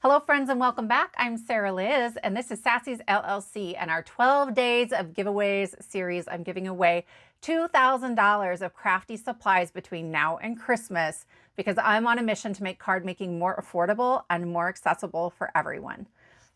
Hello friends and welcome back. I'm Sarah Liz and this is Sassy's LLC and our 12 days of giveaways series. I'm giving away $2,000 of crafty supplies between now and Christmas because I'm on a mission to make card making more affordable and more accessible for everyone.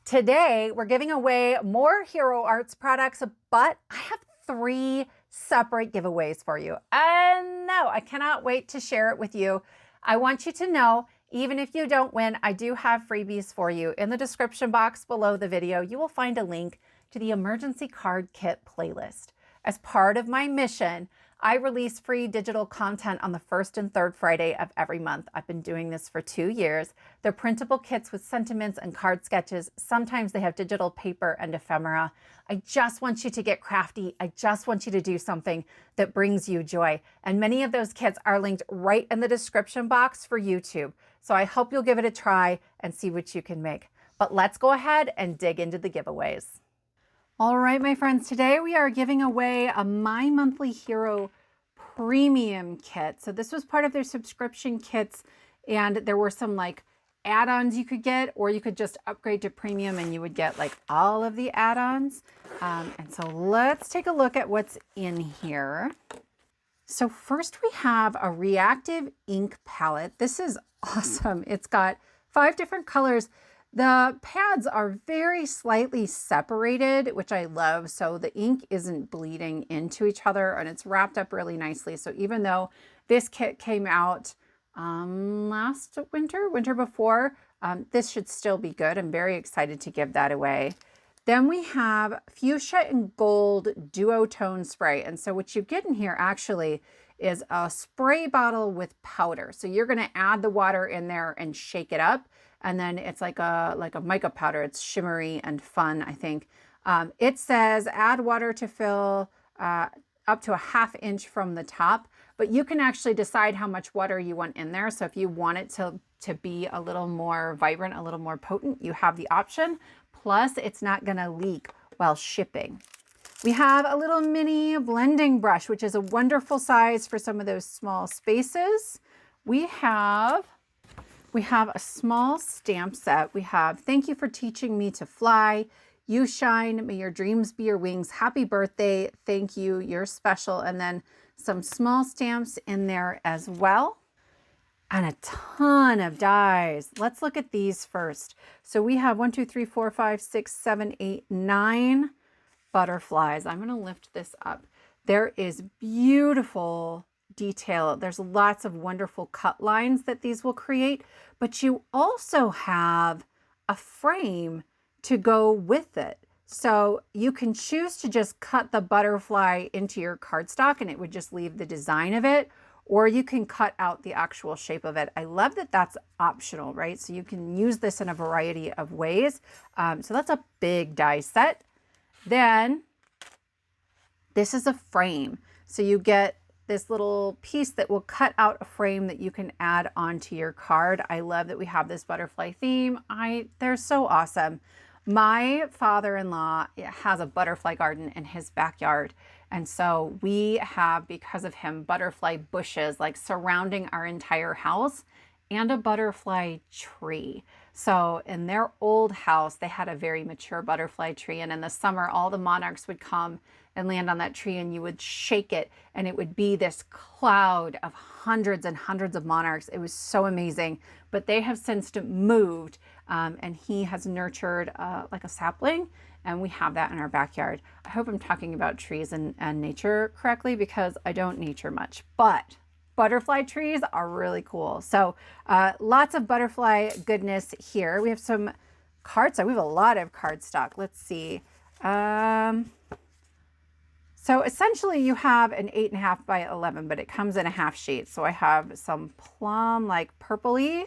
Today we're giving away more Hero Arts products, but I have 3 separate giveaways for you. And no, I cannot wait to share it with you. I want you to know, even if you don't win, I do have freebies for you. In the description box below the video, you will find a link to the Emergency Card Kit playlist. As part of my mission, I release free digital content on the first and third Friday of every month. I've been doing this for 2 years. They're printable kits with sentiments and card sketches. Sometimes they have digital paper and ephemera. I just want you to get crafty. I just want you to do something that brings you joy. And many of those kits are linked right in the description box for YouTube. So I hope you'll give it a try and see what you can make. But let's go ahead and dig into the giveaways. All right, my friends, today we are giving away a My Monthly Hero premium kit. So this was part of their subscription kits, and there were some like add-ons you could get, or you could just upgrade to premium and you would get like all of the add-ons. And so let's take a look at what's in here. So first we have a reactive ink palette. This is awesome. It's got 5 different colors. The pads are very slightly separated, which I love. So the ink isn't bleeding into each other and it's wrapped up really nicely. So even though this kit came out last winter before, this should still be good. I'm very excited to give that away. Then we have fuchsia and gold duotone spray. And so what you get in here actually is a spray bottle with powder. So you're going to add the water in there and shake it up. And then it's like a mica powder. It's shimmery and fun, I think. It says add water to fill up to a ½ inch from the top, but you can actually decide how much water you want in there. So if you want it to be a little more vibrant, a little more potent, you have the option. Plus, it's not going to leak while shipping. We have a little mini blending brush, which is a wonderful size for some of those small spaces. We have a small stamp set. We have thank you for teaching me to fly. You shine. May your dreams be your wings. Happy birthday. Thank you. You're special. And then some small stamps in there as well. And a ton of dies. Let's look at these first. So we have 1, 2, 3, 4, 5, 6, 7, 8, 9 butterflies. I'm going to lift this up. There is beautiful detail. There's lots of wonderful cut lines that these will create, but you also have a frame to go with it. So you can choose to just cut the butterfly into your cardstock and it would just leave the design of it, or you can cut out the actual shape of it. I love that that's optional, right? So you can use this in a variety of ways. So that's a big die set. Then this is a frame. So you get this little piece that will cut out a frame that you can add onto your card. I love that we have this butterfly theme. They're so awesome. My father-in-law has a butterfly garden in his backyard. And so we have, because of him, butterfly bushes like surrounding our entire house and a butterfly tree. So in their old house, they had a very mature butterfly tree. And in the summer, all the monarchs would come and land on that tree and you would shake it and it would be this cloud of hundreds and hundreds of monarchs. It was so amazing, but they have since moved and he has nurtured like a sapling and we have that in our backyard. I hope I'm talking about trees and nature correctly because I don't nature much, but butterfly trees are really cool. So lots of butterfly goodness here. We have some cardstock. We have a lot of cardstock. Let's see. So essentially you have an 8.5 by 11, but it comes in a half sheet. So I have some plum, like purpley,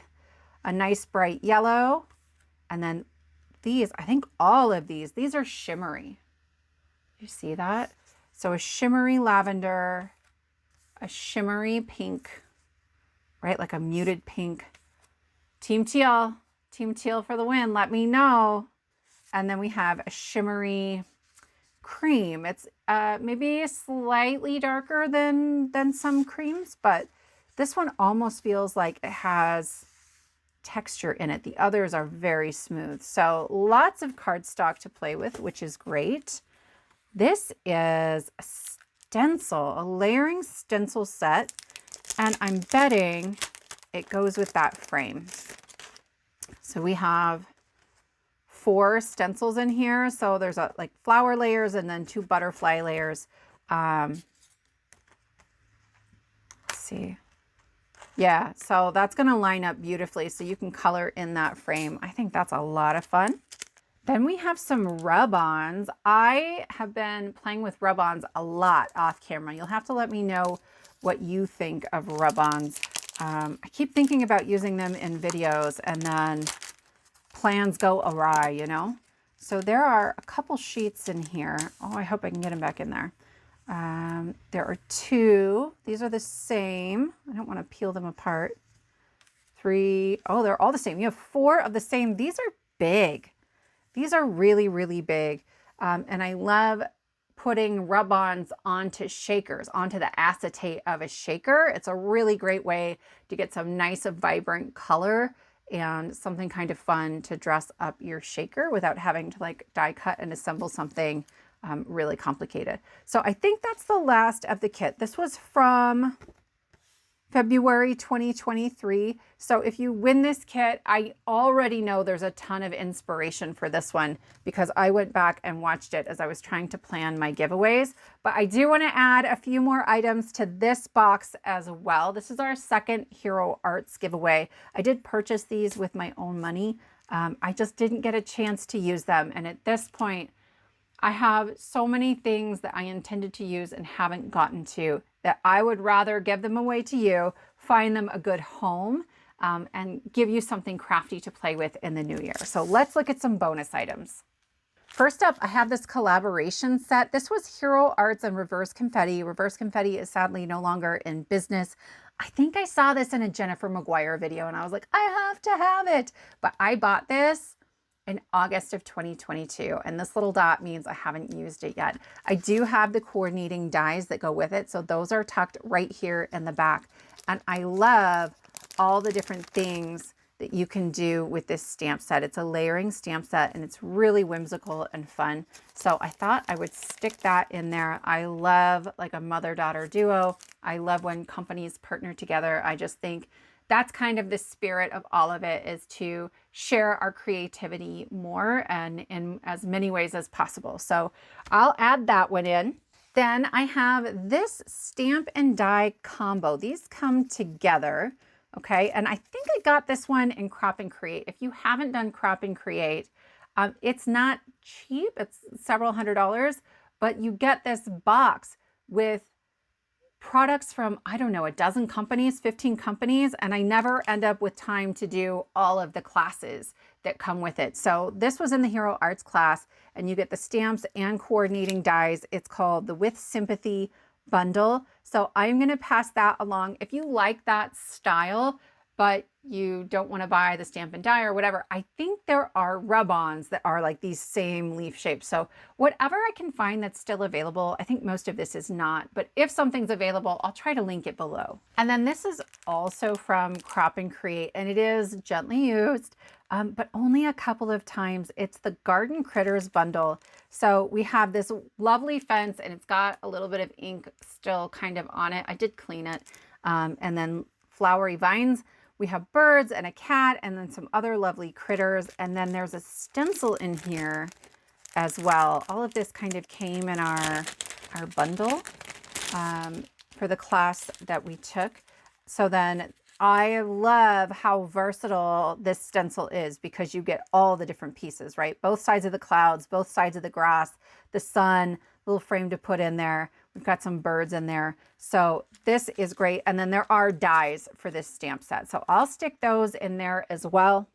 a nice bright yellow, and then these, I think all of these are shimmery. You see that? So a shimmery lavender, a shimmery pink, right? Like a muted pink. Team teal for the win. Let me know. And then we have a shimmery cream. It's maybe slightly darker than some creams, but this one almost feels like it has texture in it. The others are very smooth. So lots of cardstock to play with, which is great. This is a stencil, a layering stencil set, and I'm betting it goes with that frame. So we have 4 stencils in here. So there's like flower layers and then 2 butterfly layers. Let's see. Yeah, so that's going to line up beautifully so you can color in that frame. I think that's a lot of fun. Then we have some rub-ons. I have been playing with rub-ons a lot off camera. You'll have to let me know what you think of rub-ons. I keep thinking about using them in videos and then plans go awry, you know? So there are a couple sheets in here. Oh, I hope I can get them back in there. There are 2. These are the same. I don't want to peel them apart. 3. Oh, they're all the same. You have 4 of the same. These are big. These are really, really big. And I love putting rub-ons onto shakers, onto the acetate of a shaker. It's a really great way to get some nice, vibrant color and something kind of fun to dress up your shaker without having to like die cut and assemble something really complicated. So I think that's the last of the kit. This was from February 2023. So if you win this kit, I already know there's a ton of inspiration for this one because I went back and watched it as I was trying to plan my giveaways. But I do want to add a few more items to this box as well. This is our second Hero Arts giveaway. I did purchase these with my own money. I just didn't get a chance to use them. And at this point, I have so many things that I intended to use and haven't gotten to that I would rather give them away to you, find them a good home, and give you something crafty to play with in the new year. So let's look at some bonus items. First up, I have this collaboration set. This was Hero Arts and Reverse Confetti. Reverse Confetti is sadly no longer in business. I think I saw this in a Jennifer McGuire video and I was like, I have to have it. But I bought this in August of 2022. And this little dot means I haven't used it yet. I do have the coordinating dies that go with it. So those are tucked right here in the back. And I love all the different things that you can do with this stamp set. It's a layering stamp set and it's really whimsical and fun. So I thought I would stick that in there. I love like a mother-daughter duo. I love when companies partner together. I just think that's kind of the spirit of all of it, is to share our creativity more and in as many ways as possible. So I'll add that one in. Then I have this stamp and die combo. These come together, okay? And I think I got this one in Crop and Create. If you haven't done Crop and Create, it's not cheap. It's several $100s, but you get this box with products from, I don't know, a dozen companies, 15 companies, and I never end up with time to do all of the classes that come with it. So this was in the Hero Arts class, and you get the stamps and coordinating dies. It's called the With Sympathy bundle. So I'm going to pass that along. If you like that style, but you don't want to buy the stamp and die or whatever, I think there are rub-ons that are like these same leaf shapes. So whatever I can find that's still available, I think most of this is not, but if something's available, I'll try to link it below. And then this is also from Crop and Create, and it is gently used, but only a couple of times. It's the Garden Critters bundle. So we have this lovely fence and it's got a little bit of ink still kind of on it. I did clean it. And then flowery vines. We have birds and a cat and then some other lovely critters. And then there's a stencil in here as well. All of this kind of came in our bundle for the class that we took. So then I love how versatile this stencil is because you get all the different pieces, right? Both sides of the clouds, both sides of the grass, the sun, little frame to put in there. We've got some birds in there. So this is great. And then there are dies for this stamp set. So I'll stick those in there as well.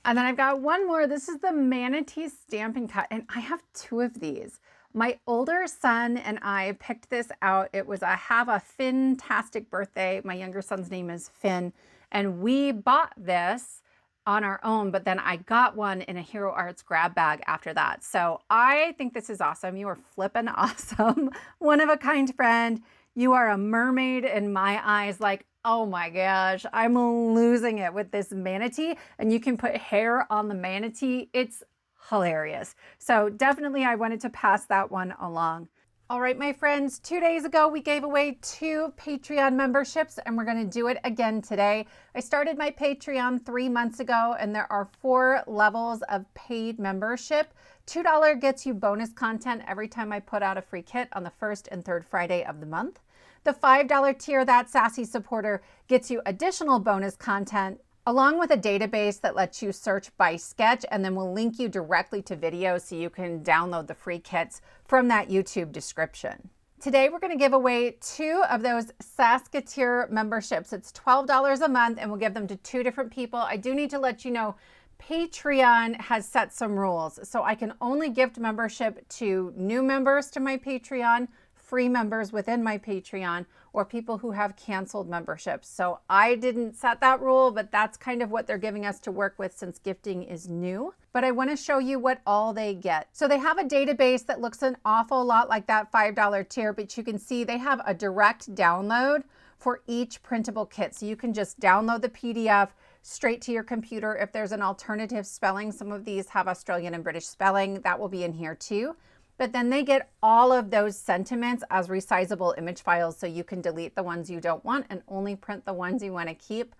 And then I've got one more. This is the Manatee Stampin' Cut. And I have 2 of these. My older son and I picked this out. It was have a Finn-tastic birthday. My younger son's name is Finn. And we bought this on our own, but then I got one in a Hero Arts grab bag after that. So I think this is awesome. You are flippin' awesome. One of a kind friend. You are a mermaid in my eyes. Like, Oh my gosh, I'm losing it with this manatee, and you can put hair on the manatee. It's hilarious. So definitely I wanted to pass that one along. All right, my friends, 2 days ago, we gave away 2 Patreon memberships, and we're going to do it again today. I started my Patreon 3 months ago, and there are 4 levels of paid membership. $2 gets you bonus content every time I put out a free kit on the first and third Friday of the month. The $5 tier, that Sassy Supporter, gets you additional bonus content along with a database that lets you search by sketch, and then we'll link you directly to videos so you can download the free kits from that YouTube description. Today, we're going to give away 2 of those Saskatier memberships. It's $12 a month, and we'll give them to 2 different people. I do need to let you know, Patreon has set some rules. So I can only gift membership to new members to my Patreon, free members within my Patreon, or people who have canceled memberships. So I didn't set that rule, but that's kind of what they're giving us to work with since gifting is new. But I want to show you what all they get. So they have a database that looks an awful lot like that $5 tier, but you can see they have a direct download for each printable kit. So you can just download the PDF straight to your computer. If there's an alternative spelling, some of these have Australian and British spelling, that will be in here too. But then they get all of those sentiments as resizable image files, so you can delete the ones you don't want and only print the ones you want to keep,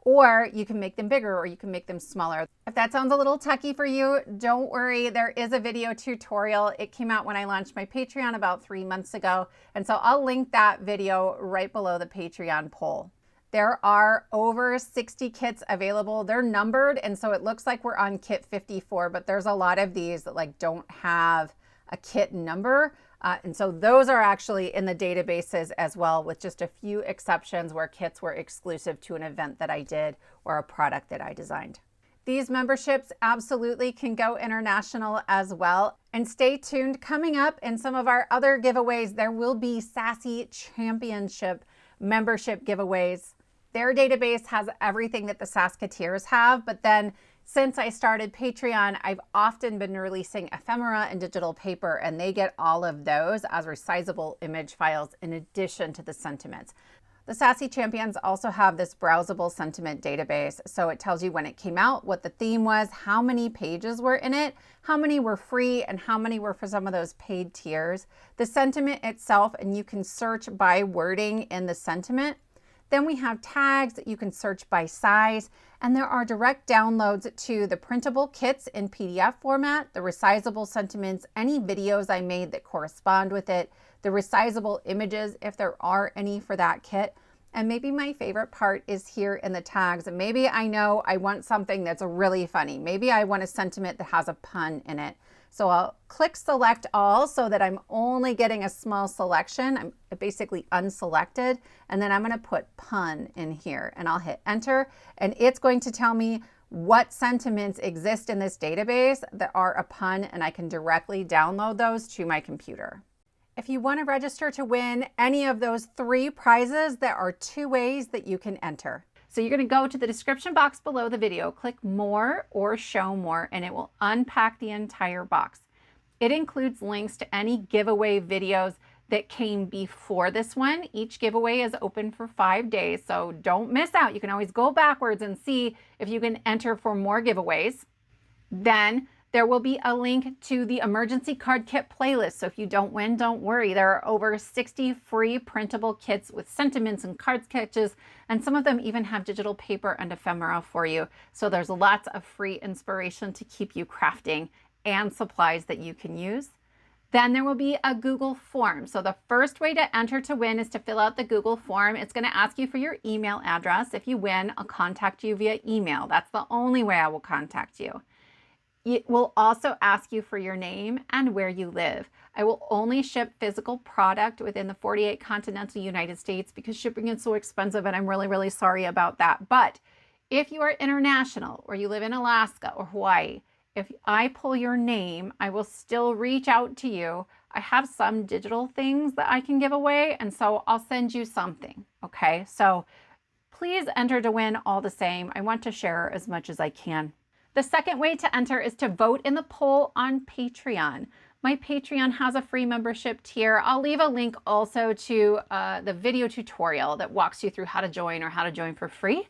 or you can make them bigger or you can make them smaller. If that sounds a little techy for you, don't worry, there is a video tutorial. It came out when I launched my Patreon about 3 months ago, and so I'll link that video right below the Patreon poll. There are over 60 kits available. They're numbered, and so it looks like we're on kit 54, but there's a lot of these that like don't have a kit number. And so those are actually in the databases as well, with just a few exceptions where kits were exclusive to an event that I did or a product that I designed. These memberships absolutely can go international as well. And stay tuned, coming up in some of our other giveaways, there will be Sassy Championship membership giveaways. Their database has everything that the Saskatiers have, but then since I started Patreon, I've often been releasing ephemera and digital paper, and they get all of those as resizable image files in addition to the sentiments. The Sassy Champions also have this browsable sentiment database. So it tells you when it came out, what the theme was, how many pages were in it, how many were free, and how many were for some of those paid tiers. The sentiment itself, and you can search by wording in the sentiment. Then we have tags that you can search by size, and there are direct downloads to the printable kits in PDF format, the resizable sentiments, any videos I made that correspond with it, the resizable images if there are any for that kit. And maybe my favorite part is here in the tags. And maybe I know I want something that's really funny. Maybe I want a sentiment that has a pun in it. So I'll click select all so that I'm only getting a small selection. I'm basically unselected. And then I'm going to put pun in here and I'll hit enter. And it's going to tell me what sentiments exist in this database that are a pun, and I can directly download those to my computer. If you want to register to win any of those 3 prizes, there are 2 ways that you can enter. So you're going to go to the description box below the video, click more or show more, and it will unpack the entire box. It includes links to any giveaway videos that came before this one. Each giveaway is open for 5 days, so don't miss out. You can always go backwards and see if you can enter for more giveaways. Then there will be a link to the emergency card kit playlist. So if you don't win, don't worry. There are over 60 free printable kits with sentiments and card sketches, and some of them even have digital paper and ephemera for you. So there's lots of free inspiration to keep you crafting and supplies that you can use. Then there will be a Google form. So the first way to enter to win is to fill out the Google form. It's going to ask you for your email address. If you win, I'll contact you via email. That's the only way I will contact you. It will also ask you for your name and where you live. I will only ship physical product within the 48 continental United States because shipping is so expensive, and I'm really, really sorry about that. But if you are international or you live in Alaska or Hawaii, if I pull your name, I will still reach out to you. I have some digital things that I can give away, and so I'll send you something, okay? So please enter to win all the same. I want to share as much as I can. The second way to enter is to vote in the poll on Patreon. My Patreon has a free membership tier. I'll leave a link also to the video tutorial that walks you through how to join or how to join for free.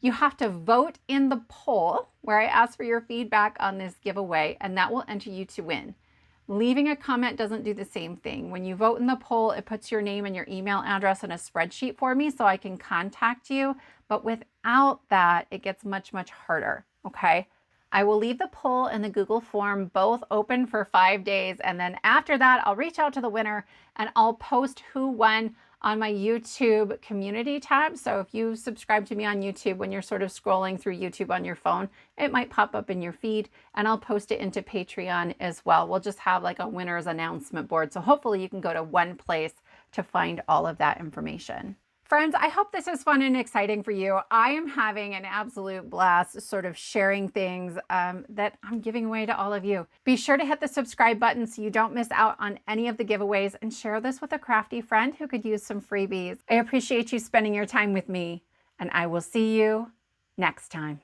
You have to vote in the poll where I ask for your feedback on this giveaway, and that will enter you to win. Leaving a comment doesn't do the same thing. When you vote in the poll, it puts your name and your email address in a spreadsheet for me so I can contact you. But without that, it gets much, much harder, okay? I will leave the poll and the Google form both open for 5 days. And then after that, I'll reach out to the winner and I'll post who won on my YouTube community tab. So if you subscribe to me on YouTube, when you're sort of scrolling through YouTube on your phone, it might pop up in your feed, and I'll post it into Patreon as well. We'll just have like a winner's announcement board. So hopefully you can go to one place to find all of that information. Friends, I hope this is fun and exciting for you. I am having an absolute blast sort of sharing things that I'm giving away to all of you. Be sure to hit the subscribe button so you don't miss out on any of the giveaways, and share this with a crafty friend who could use some freebies. I appreciate you spending your time with me, and I will see you next time.